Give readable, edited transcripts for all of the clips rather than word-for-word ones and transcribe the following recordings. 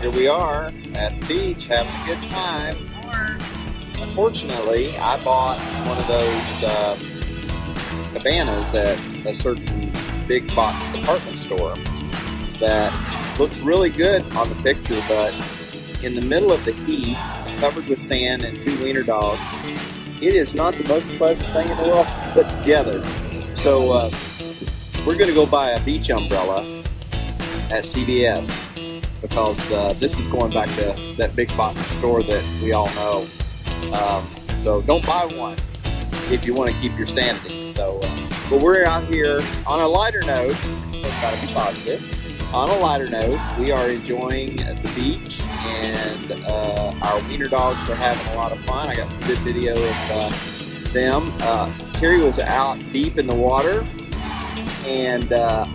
here we are at the beach having a good time. Unfortunately, I bought one of those cabanas at a certain big box department store that looks really good on the picture, but in the middle of the heat, covered with sand and 2 wiener dogs, it is not the most pleasant thing in the world to put together. So we're going to go buy a beach umbrella at CVS, because this is going back to that big box store that we all know. So don't buy one if you want to keep your sanity. So, but we're out here on a lighter note. Let's try to be positive. On a lighter note, we are enjoying the beach, and our wiener dogs are having a lot of fun. I got some good video of them. Terry was out deep in the water, and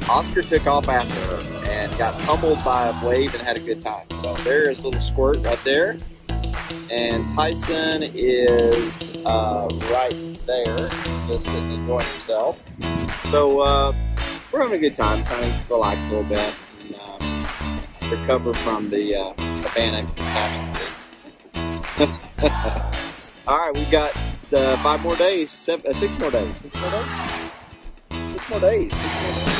Oscar took off after her and got pummeled by a wave and had a good time. So there's a little squirt right there. And Tyson is right there, just sitting enjoying himself. So we're having a good time, trying to relax a little bit and recover from the CABANA catastrophe. All right, we've got 5 more days, 6 more days. 6 more days? 6 more days. 6 more days.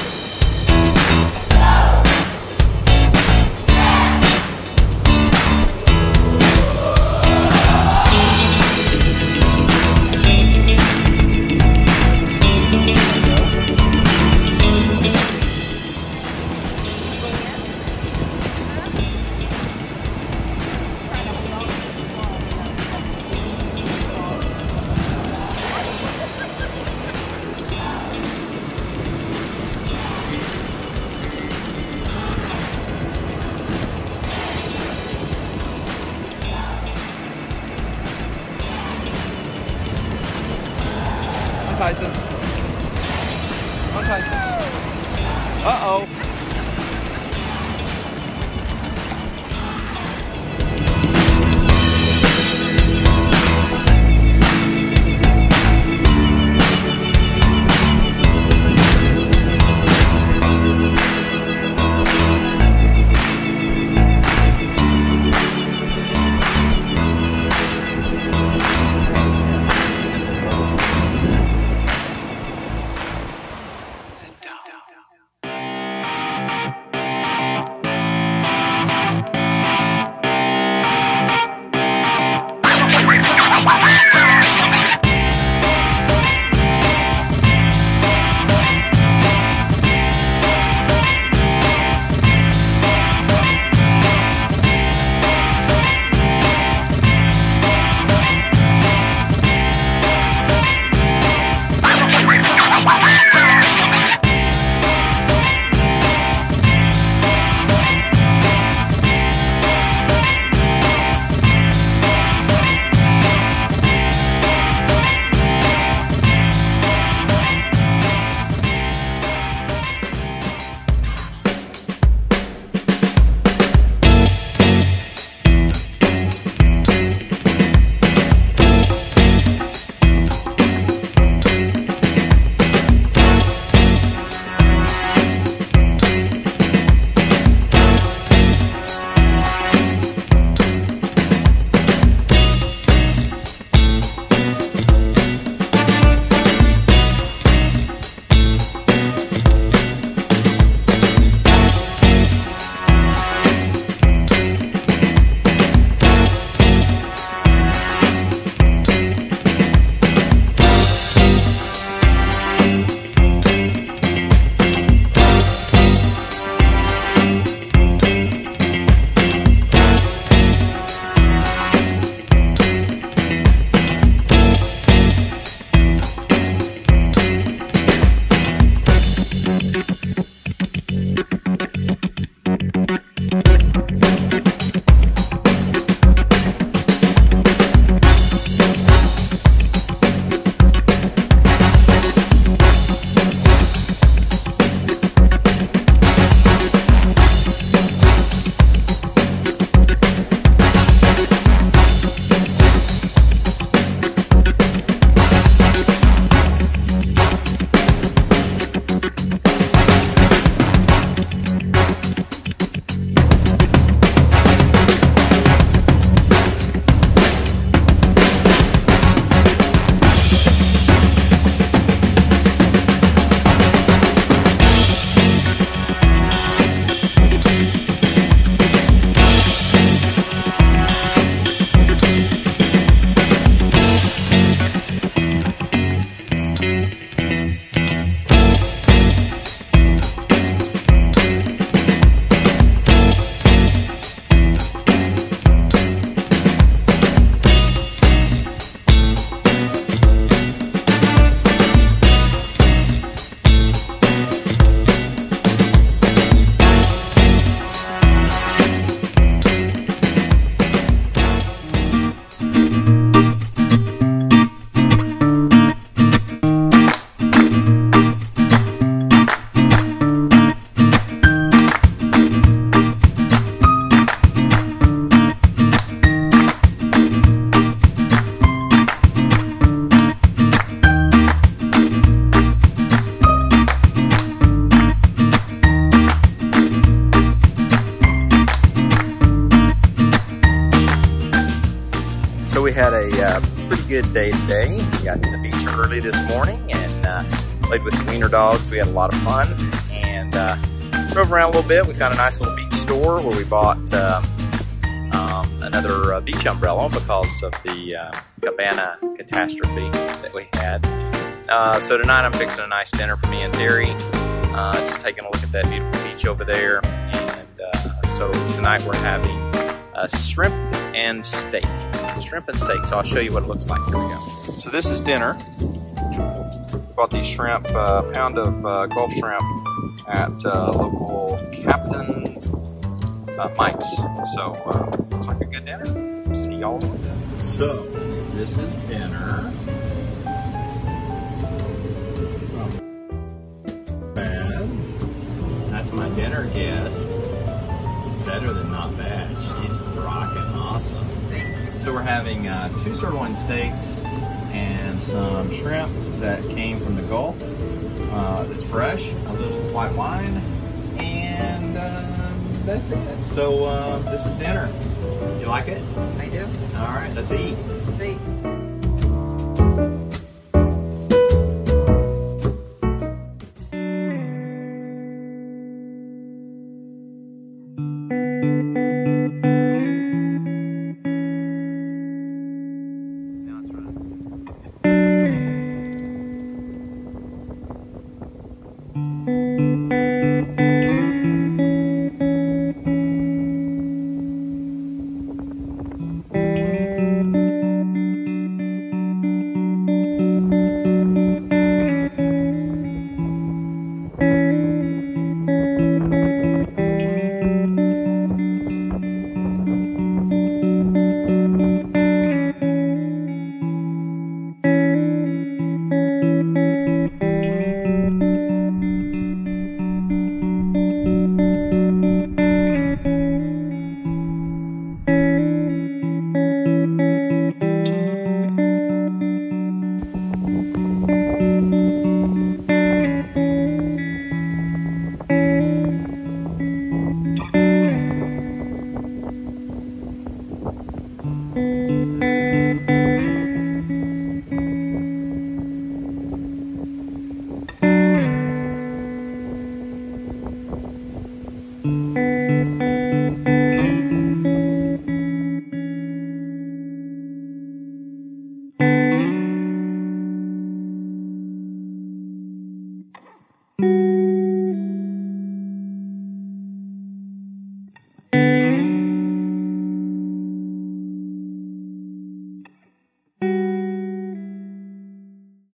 we had a pretty good day today. We got to the beach early this morning and played with the wiener dogs. We had a lot of fun and drove around a little bit. We found a nice little beach store where we bought another beach umbrella because of the CABANA catastrophe that we had. So tonight I'm fixing a nice dinner for me and Terry. Just taking a look at that beautiful beach over there. And so tonight we're having shrimp and steak. Shrimp and steak, so I'll show you what it looks like. Here we go. So this is dinner. Bought these shrimp, pound of Gulf shrimp at local Captain Mike's. So looks like a good dinner. See y'all later. So this is dinner. Bad. That's my dinner guest. Better than not bad. She's rocking awesome. So we're having 2 sirloin steaks and some shrimp that came from the Gulf. It's fresh, a little white wine, and that's it. So this is dinner. You like it? I do. All right, let's eat. Let's eat.